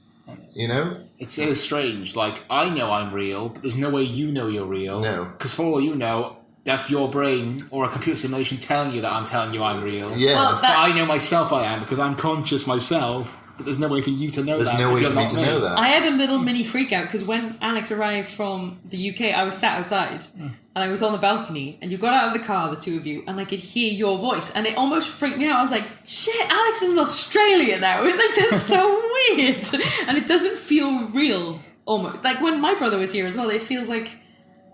It is strange. Like, I know I'm real, but there's no way you know you're real. No. Because for all you know, that's your brain or a computer simulation telling you that I'm telling you I'm real. Yeah. Well, But I know myself I am because I'm conscious myself. But there's no way for you to know There's that. no if way you're for me not to know that. I had a little mini freak out because when Alex arrived from the UK, I was sat outside and I was on the balcony and you got out of the car, the two of you, and I could hear your voice and it almost freaked me out. I was like, shit, Alex is in Australia now. Like, that's so weird. And it doesn't feel real almost. Like when my brother was here as well, it feels like,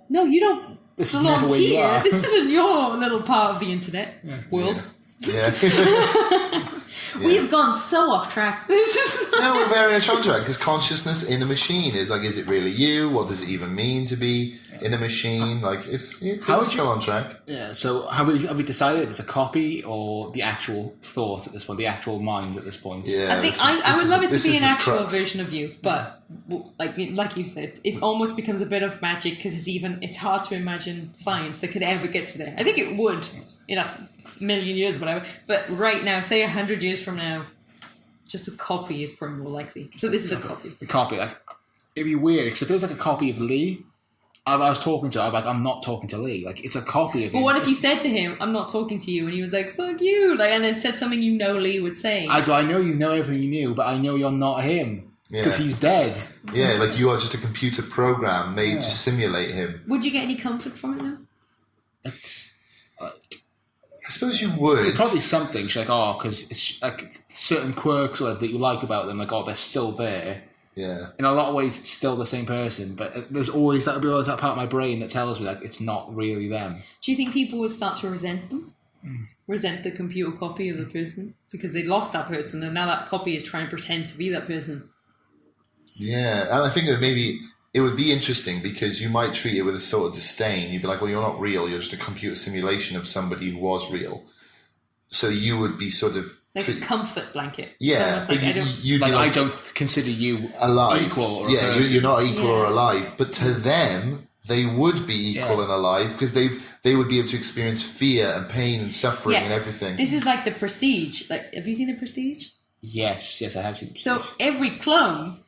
no, you don't This is belong never where you here. are. This isn't your little part of the internet world. Yeah. We have gone so off track. This is No, we're very much on track because consciousness in a machine is like, is it really you? What does it even mean to be in a machine? Like, it's still on track. Yeah, so have we decided if it's a copy or the actual thought at this point, the actual mind at this point? Yeah, I think I would love it to be an actual version of you, but like you said, it almost becomes a bit of magic because it's hard to imagine science that could ever get to there. I think it would in a million years, whatever. But right now, say 100 years from now, just a copy is probably more likely. So this is a copy. A copy, like it'd be weird because if it was like a copy of Lee. I was talking to her, I'm like, I'm not talking to Lee. Like, it's a copy of him. But what if you said to him, I'm not talking to you, and he was like, fuck you, like, and then said something Lee would say? I know you know everything you knew, but I know you're not him. Because he's dead. Yeah, like you are just a computer program made to simulate him. Would you get any comfort from it, though? It's... I suppose you would. Probably something. She's like, because it's like certain quirks or whatever that you like about them, like, they're still there. Yeah. In a lot of ways, it's still the same person, but there's always that part of my brain that tells me that it's not really them. Do you think people would start to resent them? Resent the computer copy of the person? Because they lost that person, and now that copy is trying to pretend to be that person. Yeah, and I think that maybe it would be interesting because you might treat it with a sort of disdain. You'd be like, well, you're not real, you're just a computer simulation of somebody who was real. So you would be sort of... Like a comfort blanket. Yeah, it's but like, you'd be like, I don't consider you alive. Equal or yeah, you're not equal or alive. But to them, they would be equal and alive because they would be able to experience fear and pain and suffering and everything. This is like The Prestige. Like, have you seen The Prestige? Yes, I have seen. So every clone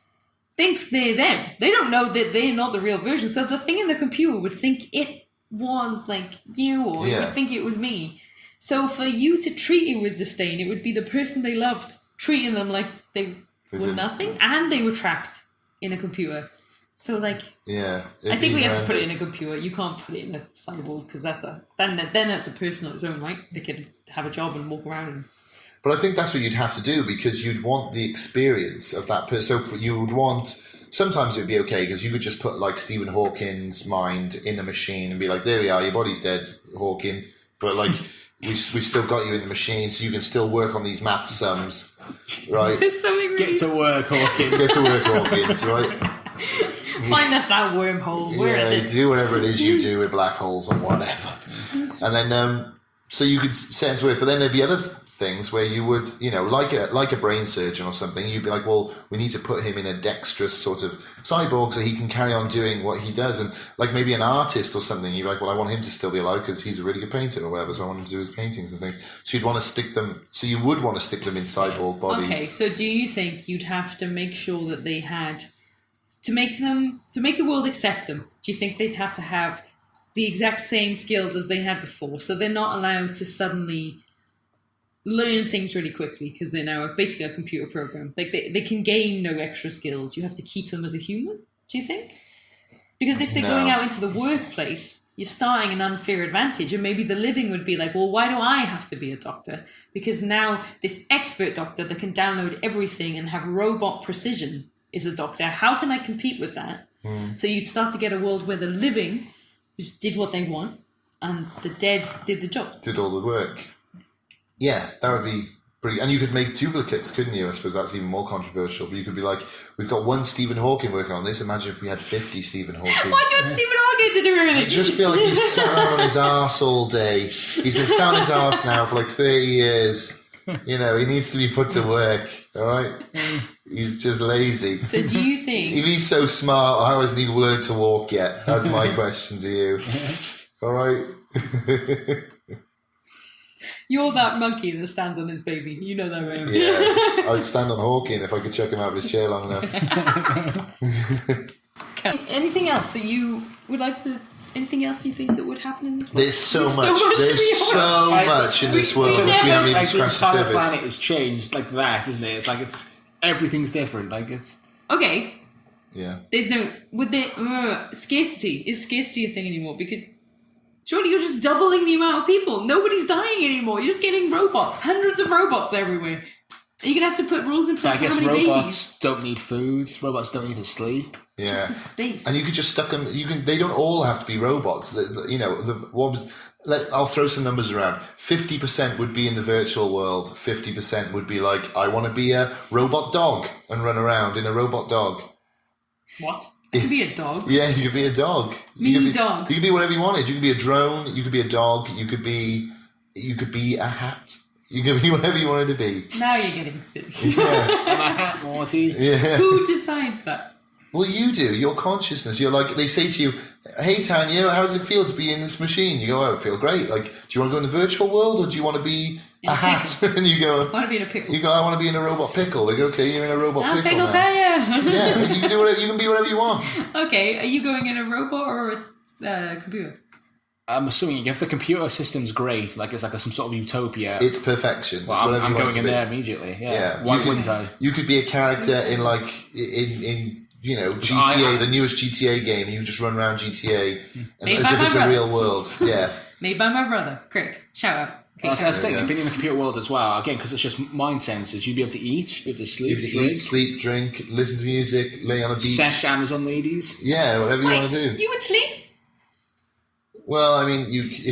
thinks they're them. They don't know that they're not the real version. So the thing in the computer would think it was like you, or it would think it was me. So for you to treat it with disdain, it would be the person they loved treating them like they were nothing, and they were trapped in a computer. So like, I think we have to put it in a computer. You can't put it in a cyborg because then that's a person on its own, right? They could have a job and walk around. And... But I think that's what you'd have to do because you'd want the experience of that person. So you would want. Sometimes it would be okay because you could just put like Stephen Hawking's mind in a machine and be like, there we are, your body's dead, Hawking, but like. We've still got you in the machine, so you can still work on these math sums, right? There's something really... Get to work, Hawkins. Get to work, Hawkins, right? Find us that wormhole. Do whatever it is you do with black holes or whatever. And then, so you could set him to work, but then there'd be other things where you would, like a brain surgeon or something, you'd be like, well, we need to put him in a dexterous sort of cyborg so he can carry on doing what he does. And like maybe an artist or something, you're like, well, I want him to still be alive because he's a really good painter or whatever, so I want him to do his paintings and things. So you would want to stick them in cyborg bodies. Okay, so do you think you'd have to make sure that they had, to make the world accept them, do you think they'd have to have the exact same skills as they had before? So they're not allowed to suddenly learn things really quickly because they're now basically a computer program. Like they can gain no extra skills. You have to keep them as a human, do you think? Because if they're going out into the workplace, you're starting an unfair advantage, and maybe the living would be like, well, why do I have to be a doctor? Because now this expert doctor that can download everything and have robot precision is a doctor. How can I compete with that? So you'd start to get a world where the living just did what they want and the dead did the jobs. Did all the work. Yeah, that would be pretty... And you could make duplicates, couldn't you? I suppose that's even more controversial. But you could be like, we've got one Stephen Hawking working on this. Imagine if we had 50 Stephen Hawkings. Why do you want Stephen Hawking to do everything? I just feel like he's sat around on his arse all day. He's been sat on his arse now for like 30 years. He needs to be put to work, all right? He's just lazy. So do you think... If he's so smart, how hasn't he learned to walk yet? That's my question to you. All right? You're that monkey that stands on his baby. You know that, right? Yeah. I'd stand on Hawking if I could chuck him out of his chair long enough. Anything else that you would like to... Anything else you think that would happen in this world? There's so much. There's so much in this world which we haven't even scratched the surface. The entire planet has changed like that, isn't it? It's like everything's different. Like it's... Okay. Yeah. There's no... Scarcity. Is scarcity a thing anymore? Because... Surely you're just doubling the amount of people. Nobody's dying anymore. You're just getting robots. Hundreds of robots everywhere. Are you going to have to put rules in place But I for guess how many robots don't need food. Robots don't need to sleep. Yeah. Just the space. And you could just stuck them. They don't all have to be robots. I'll throw some numbers around. 50% would be in the virtual world. 50% would be like, I want to be a robot dog and run around in a robot dog. What? You could be a dog. Yeah, you could be a dog. Dog. You could be whatever you wanted. You could be a drone. You could be a dog. You could be a hat. You could be whatever you wanted to be. Now you're getting sick. Yeah. I'm a hat, Morty. Yeah. Who decides that? Well, you do. Your consciousness. You're like, they say to you, hey, Tanya, how does it feel to be in this machine? You go, oh, I feel great. Like, do you want to go in the virtual world or do you want to be a hat? And you go, I want to be in a pickle. You go, I want to be in a robot pickle. They go, okay, you're in a robot pickle now. Tanya. Yeah, you can do whatever. You can be whatever you want. Okay, are you going in a robot or a computer? I'm assuming if the computer system's great, like it's like some sort of utopia. It's perfection. Well, it's whatever I'm you want going it to in be. there immediately. Yeah. Yeah. Why wouldn't I? You could be a character in GTA, the newest GTA game, and you just run around GTA as if it's a real world. Yeah. Made by my brother. Craig. Shout out. Okay, That's the thing. You've been in the computer world as well. Again, because it's just mind sensors. You'd be able to eat. You'd be able to sleep. You'd be able to eat, sleep, drink, listen to music, lay on a beach. Sex Amazon ladies. Yeah, whatever you want to do. You would sleep? Well, I mean,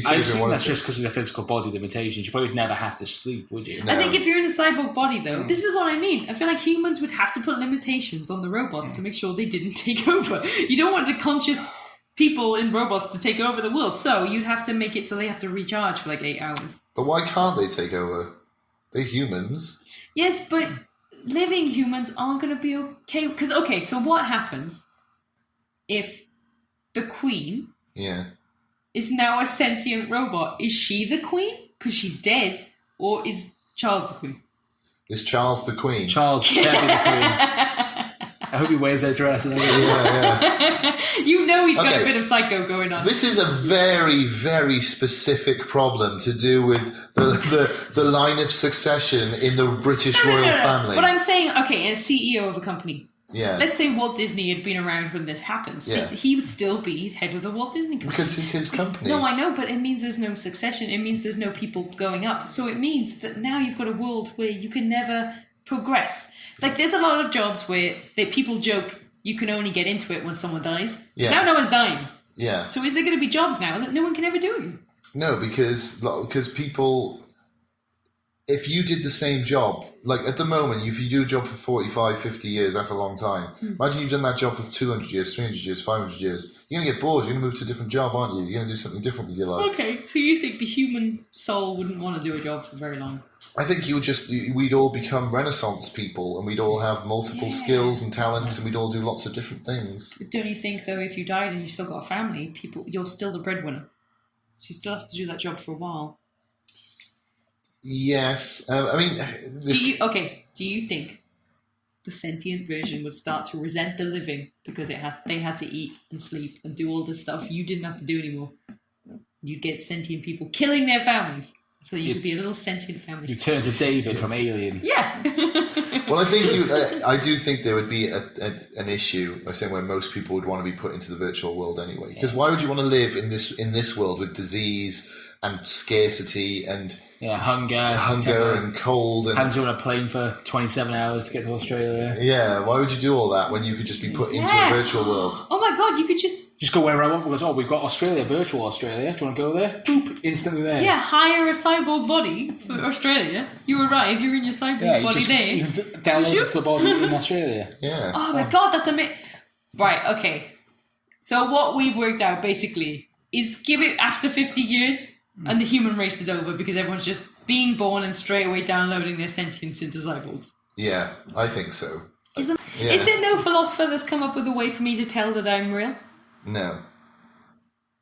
I assume that's just because of the physical body limitations. You probably would never have to sleep, would you? No. I think if you're in a cyborg body, though, this is what I mean. I feel like humans would have to put limitations on the robots to make sure they didn't take over. You don't want the conscious people in robots to take over the world, so you'd have to make it so they have to recharge for like 8 hours. But why can't they take over? They're humans. Yes, but living humans aren't going to be okay. Because, okay, so what happens if the queen is now a sentient robot? Is she the queen? Because she's dead. Or is Charles the queen? Is Charles the queen? Charles, definitely the queen. I hope he wears that dress. And Yeah. You know he's got a bit of psycho going on. This is a very, very specific problem to do with the line of succession in the British royal family. But I'm saying, okay, a CEO of a company. Yeah. Let's say Walt Disney had been around when this happened. So he would still be head of the Walt Disney Company. Because it's his company. No, I know, but it means there's no succession. It means there's no people going up. So it means that now you've got a world where you can never progress. Like, there's a lot of jobs where people joke you can only get into it when someone dies. Yeah. Now no one's dying. Yeah. So is there going to be jobs now that no one can ever do again? No, because people... If you did the same job, like at the moment, if you do a job for 45, 50 years, that's a long time. Imagine you've done that job for 200 years, 300 years, 500 years. You're going to get bored. You're going to move to a different job, aren't you? You're going to do something different with your life. Okay, so you think the human soul wouldn't want to do a job for very long? I think we'd all become Renaissance people, and we'd all have multiple skills and talents, and we'd all do lots of different things. Don't you think, though, if you died and you've still got a family, you're still the breadwinner? So you still have to do that job for a while. Yes. I mean... Do you think the sentient version would start to resent the living because they had to eat and sleep and do all this stuff you didn't have to do anymore? You'd get sentient people killing their families. So you could be a little sentient family. You turn to David from Alien. Yeah. Well, I think I do think there would be an issue, the same way most people would want to be put into the virtual world anyway. Because why would you want to live in this world with disease and scarcity and hunger and cold and hands you on a plane for 27 hours to get to Australia? Yeah, why would you do all that when you could just be put into a virtual world? Oh my god, you could just go wherever I want because we've got Australia, virtual Australia. Do you want to go there? Boop, instantly there. Yeah, hire a cyborg body for Australia. You arrive, you're in your cyborg body there. You download it to the body in Australia. Yeah. Oh my god, that's amazing. Right, okay. So what we've worked out basically is give it after 50 years and the human race is over because everyone's just being born and straight away downloading their sentience into cyborgs. Yeah, I think so. Is there no philosopher that's come up with a way for me to tell that I'm real? No.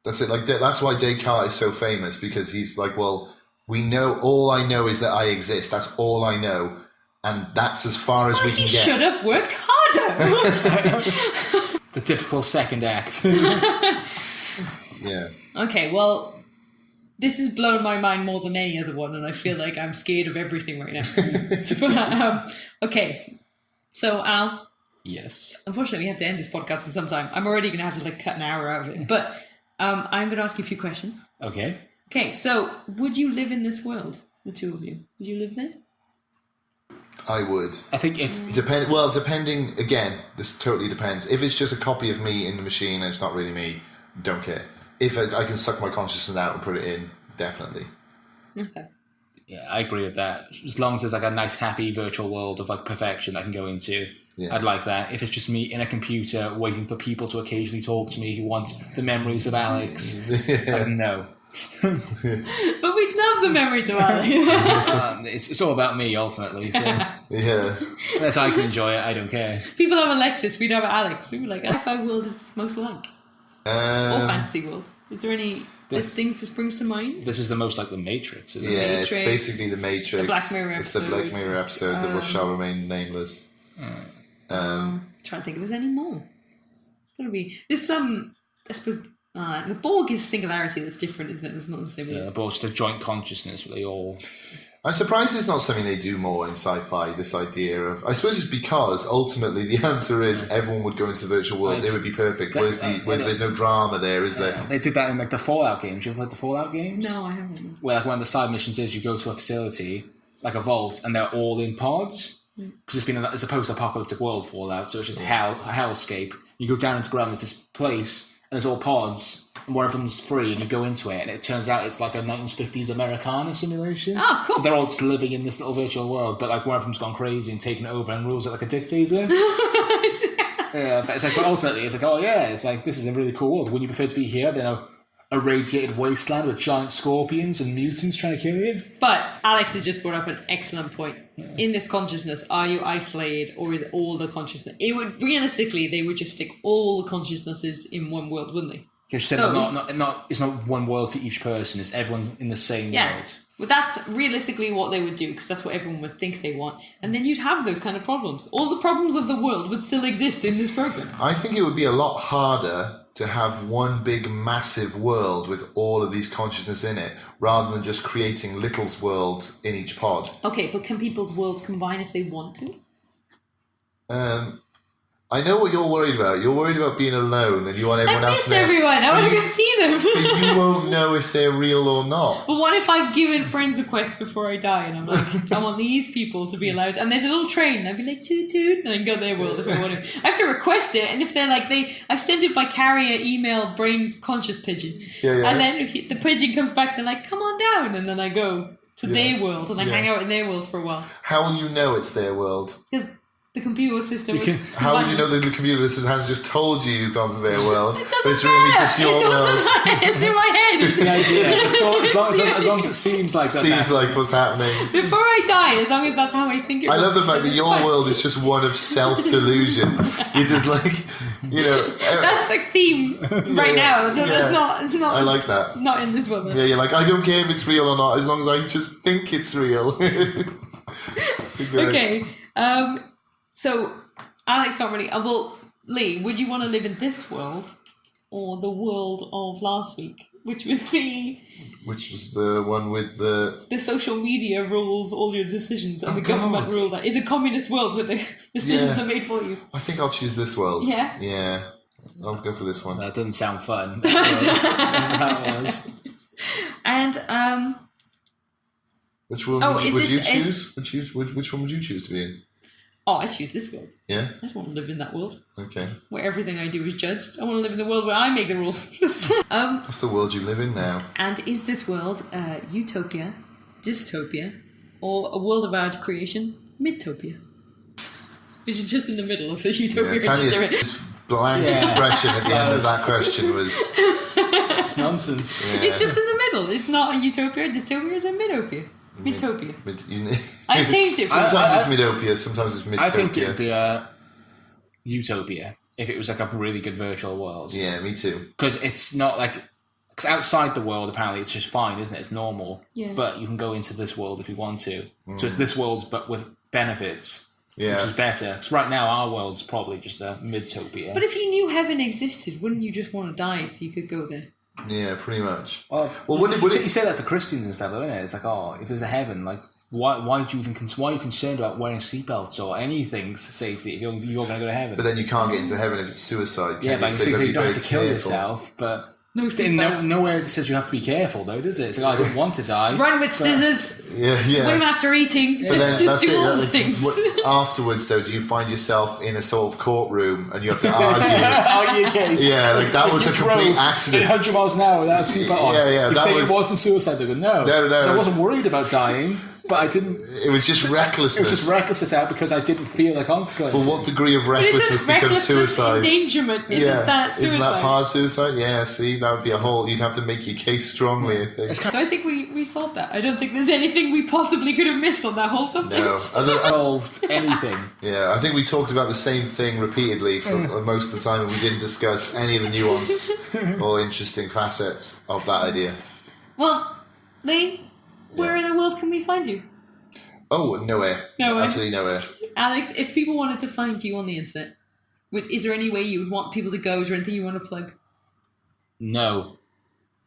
That's it. Like that's why Descartes is so famous, because he's like, well, we know, all I know is that I exist. That's all I know, and that's as far as we can get. He should have worked harder. The difficult second act. Yeah. Okay, well, this has blown my mind more than any other one, and I feel like I'm scared of everything right now. Okay, so Al. Yes. Unfortunately, we have to end this podcast at some time. I'm already going to have to cut an hour out of it. But I'm going to ask you a few questions. Okay. Okay, so would you live in this world, the two of you? Would you live there? I would. I think if Depending again, this totally depends. If it's just a copy of me in the machine and it's not really me, don't care. If I can suck my consciousness out and put it in, definitely. Okay. Yeah, I agree with that. As long as there's like a nice, happy virtual world of like perfection I can go into, I'd like that. If it's just me in a computer waiting for people to occasionally talk to me who want the memories of Alex, no. But we'd love the memory to Alex. It's all about me ultimately. So unless I can enjoy it, I don't care. People have Alexis, we don't have Alex. We were like, sci-fi world is its most like. Or fantasy world. Is there any things that springs to mind? This is the most like the Matrix, isn't it? It's basically the Matrix. The Black Mirror episode. It's the Black Mirror episode that shall remain nameless. Trying to think if there's any more. It's got to be. There's I suppose the Borg is singularity that's different, isn't it? It's not the same. The Borg's just a joint consciousness where they all. I'm surprised it's not something they do more in sci-fi, this idea of... I suppose it's because, ultimately, the answer is everyone would go into the virtual world, it would be perfect, whereas there's no drama there, is there? They did that in like the Fallout games. You ever played the Fallout games? No, I haven't. Where like one of the side missions is you go to a facility, like a vault, and they're all in pods. Because it's a post-apocalyptic world, Fallout, so it's just a hellscape. You go down into ground, there's this place, and there's all pods, and one of them's free, and you go into it, and it turns out it's like a 1950s Americana simulation. Oh, cool. So they're all just living in this little virtual world, but like one of them's gone crazy and taken over and rules it like a dictator. But it's like, but ultimately, it's like, oh yeah, it's like, this is a really cool world. Wouldn't you prefer to be here than a radiated wasteland with giant scorpions and mutants trying to kill you? But Alex has just brought up an excellent point. In this consciousness, are you isolated, or is it all the consciousness? It would realistically, they would just stick all the consciousnesses in one world, wouldn't they? Because you said it's not one world for each person. It's everyone in the same world. Well, that's realistically what they would do, because that's what everyone would think they want. And then you'd have those kind of problems. All the problems of the world would still exist in this program. I think it would be a lot harder to have one big massive world with all of these consciousness in it, rather than just creating little worlds in each pod. Okay, but can people's worlds combine if they want to? I know what you're worried about. You're worried about being alone and you want everyone else there. I miss everyone. I want to go see them. But you won't know if they're real or not. But what if I've given friends requests before I die and I'm like, I want these people to be allowed, and there's a little train and I'd be like, toot toot, and I can go to their world if I want to. I have to request it, and if they're like, I send it by carrier, email, brain conscious pigeon. And then the pigeon comes back, they're like, come on down, and then I go to their world and I hang out in their world for a while. How will you know it's their world? Because the computer system how would you know that the computer system has just told you you've gone to their world? But it's matter. really just your world. It's in my head. The idea. As long as it seems like that's seems like what's happening. Before I die, as long as that's how I think it. I love the fact that your world is just one of self-delusion. You're just like, that's a theme right now. So it's not. I like that. Not in this world. Yeah, you're like, I don't care if it's real or not, as long as I just think it's real. Okay. So, Alex can't really... well, Lee, would you want to live in this world or the world of last week, which was the one with the... The social media rules all your decisions, and the government rule that. It's a communist world where the decisions are made for you. I think I'll choose this world. Yeah? Yeah. I'll go for this one. That doesn't sound fun. That was. And, Which one would you choose? Which one would you choose to be in? Oh, I choose this world. Yeah? I don't want to live in that world. Okay. Where everything I do is judged. I want to live in a world where I make the rules. That's the world you live in now. And is this world utopia, dystopia, or a world of our creation, midtopia? Which is just in the middle of the utopia. Tania's blank expression at the end of that question was... It's nonsense. Yeah. It's just in the middle. It's not a utopia or dystopia, it's a midopia. Midtopia. I changed it. Sometimes it's midopia, sometimes it's midtopia. I think it would be a utopia if it was like a really good virtual world. Yeah, me too. Because it's not like... Because outside the world, apparently, it's just fine, isn't it? It's normal. Yeah. But you can go into this world if you want to. So it's this world, but with benefits. Yeah. Which is better. Because right now, our world's probably just a midtopia. But if you knew heaven existed, wouldn't you just want to die so you could go there? Yeah, pretty much. Well, you say that to Christians and stuff, though, isn't it? It's like, if there's a heaven, like, why are you concerned about wearing seatbelts or anything's safety if you're going to go to heaven? But then you can't get into heaven if it's suicide. Yeah, but you don't have to kill yourself. But No seatbelts. Nowhere it says you have to be careful, though, does it? It's like, I don't want to die. Run with scissors. Swim after eating. But then Just do all the things. Afterwards, though, do you find yourself in a sort of courtroom and you have to argue? Argue your case. Yeah, like that was a complete accident. 800 miles an hour without a seatbelt on. Yeah, You say it wasn't suicide. They go, no. No. So I wasn't worried about dying, but I didn't. It was just recklessness. It was just recklessness out because I didn't feel the consequences. Well, what degree of recklessness becomes suicide? Endangerment, isn't that suicide? Isn't that part of suicide? Yeah, see, that would be a whole... You'd have to make your case strongly, I think. So I think we solved that. I don't think there's anything we possibly could have missed on that whole subject. No. Solved anything. Yeah, I think we talked about the same thing repeatedly for most of the time, and we didn't discuss any of the nuance or interesting facets of that idea. Well, Lee, where in the world can we find you? Oh, nowhere. Nowhere. Absolutely nowhere. Alex, if people wanted to find you on the internet, is there any way you would want people to go? Is there anything you want to plug? No.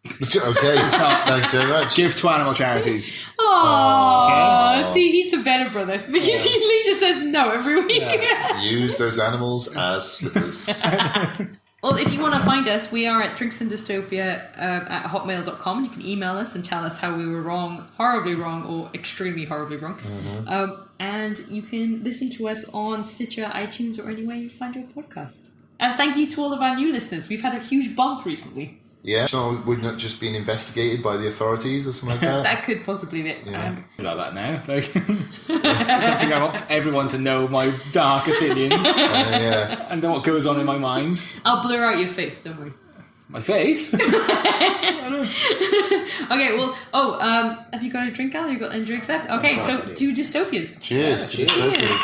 Okay, thanks very much. Give to animal charities. Aww, Okay. see, he's the better brother because Lee just says no every week. Yeah. Use those animals as slippers. Well, if you want to find us, we are at drinksanddystopia at hotmail.com. You can email us and tell us how we were wrong, horribly wrong, or extremely horribly wrong. Mm-hmm. And you can listen to us on Stitcher, iTunes, or anywhere you find your podcast. And thank you to all of our new listeners. We've had a huge bump recently. Yeah, so we've not just been investigated by the authorities or something like that. That could possibly be it. Yeah. About that now. Like, I don't think I want everyone to know my dark opinions and know what goes on in my mind. I'll blur out your face, don't worry. My face? Okay, well, have you got a drink, Al? You got any drinks left? Okay, so to dystopias. Cheers to dystopias.